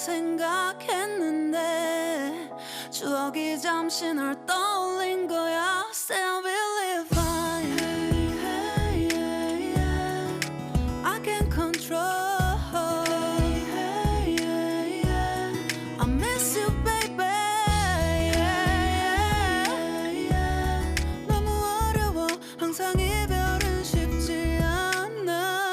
생각했는데 추억이 잠시 널 떠올린 거야. Say I will live fine. Hey, hey, yeah. I can't control. Hey, hey, yeah. I miss you, baby. Yeah, yeah. 너무 어려워. 항상 이별은 쉽지 않아.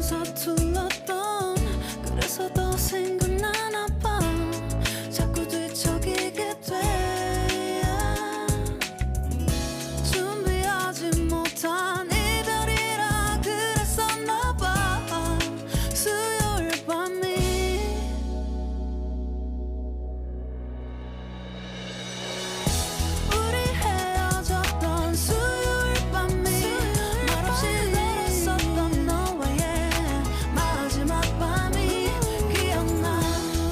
서툴렀던 그래서 더 생각나나 봐. 자꾸 뒤척이게 돼. 준비하지 못한 이별이라 그랬었나 봐. 수요일 밤이 우리 헤어졌던 수요일 밤이 말없이 걸었었던 너와의 마지막 밤이 기억나.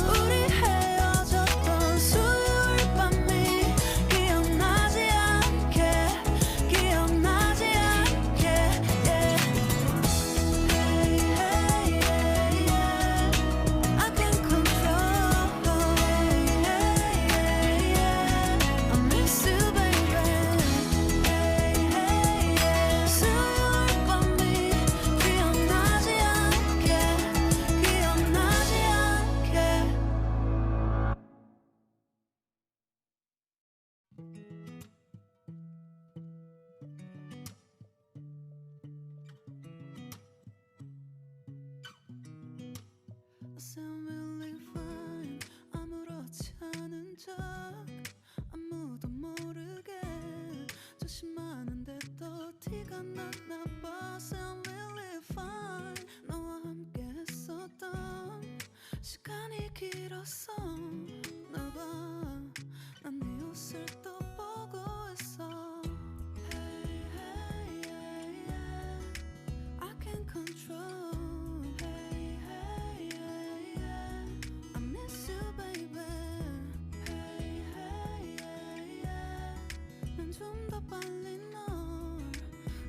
우리 헤어졌던 수요일 밤이 기억나지 않게 기억나지 않게 yeah. Hey, hey, yeah, yeah. I can't control. Hey, hey, yeah, yeah. I miss you, baby. Hey, hey, yeah. 수요일 밤이 기억나지 않게 기억나지 않게. I sound really fine. 아무렇지 않은 척 아무도 모르게 조심하는데 또 티가 났나 봐. Sound really fine. 너와 함께 했었던 시간이 길었어. 나 봐. 난 네 옷을 또 보고 있어. Hey, hey, yeah, yeah. I can't control. Hey, hey, yeah, yeah. I miss you, baby. Hey, hey, yeah, yeah. 난 좀 더 빨리 널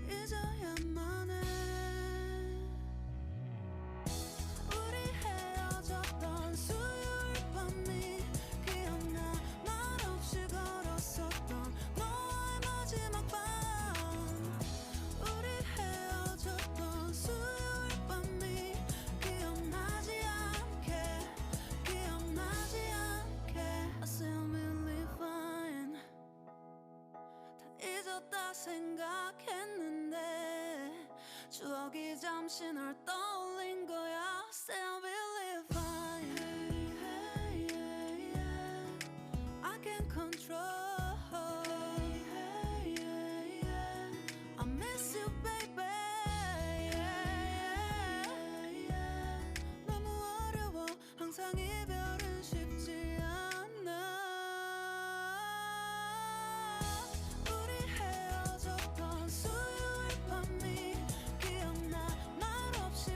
잊어야만 해. 우리 헤어졌던 수요일 밤이 기억나. 말없이 걸었었던 너와의 마지막 밤. 우리 헤어졌던 수요일 밤이 기억나지 않게 기억나지 않게. I say I'm really fine. 다 잊었다 생각했는데 추억이 잠시 널 떠올린 거야. Say I will live fine. Hey, hey, yeah. I can't control. Hey, hey, yeah, yeah. I miss you, baby. Yeah, yeah. 너무 어려워. 항상 이별은 쉽지 않아. 우리 헤어졌던 수요일 밤이 기억나. 말없이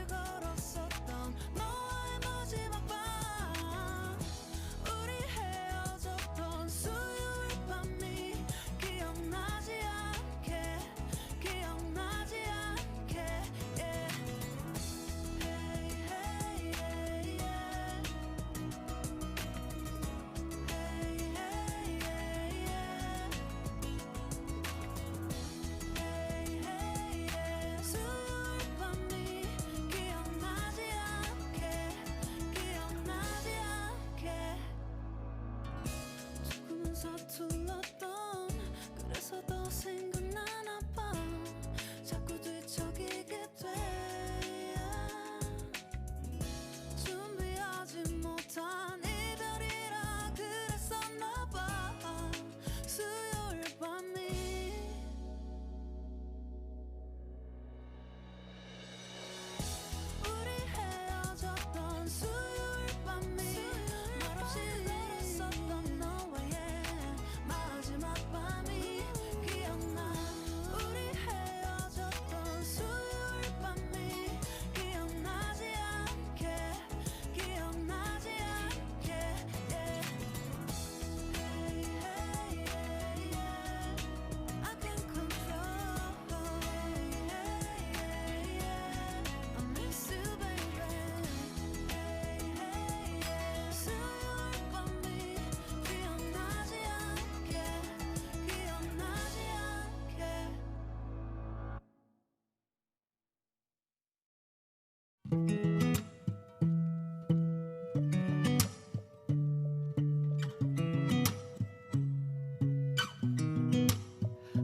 I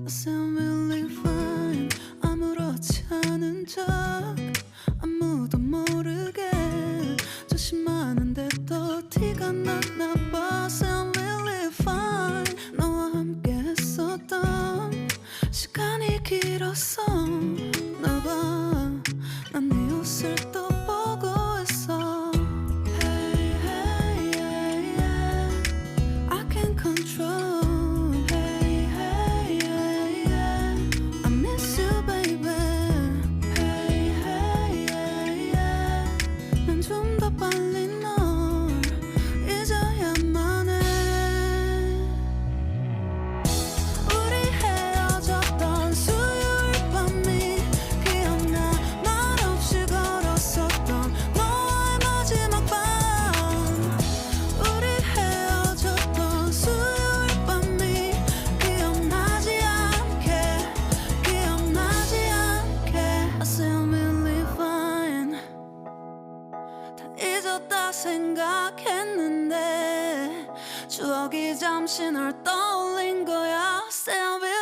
sound really fine. 아무렇지 않은 척 아무도 모르게 조심하는데 또 티가 났나 봐. Sound really fine. 너와 함께 했었던 시간이 길었어 나 봐. 난 네 옷을 또 보고 있어. Hey, hey, yeah, yeah. I can't control. Hey, hey, yeah, yeah. I miss you, baby. Hey, hey, yeah, yeah. 난 좀 더 빨리 널 잊어야만 해. 우리 헤어졌던 수요일 밤이 기억나. 말없이 걸었었던 너와의 마지막 밤. 우리 헤어졌던 수요일 밤이 기억나지 않게 I sound really fine. 다 잊었다 생각했는데 추억이 잠시 널 떠올린 거야. Sound really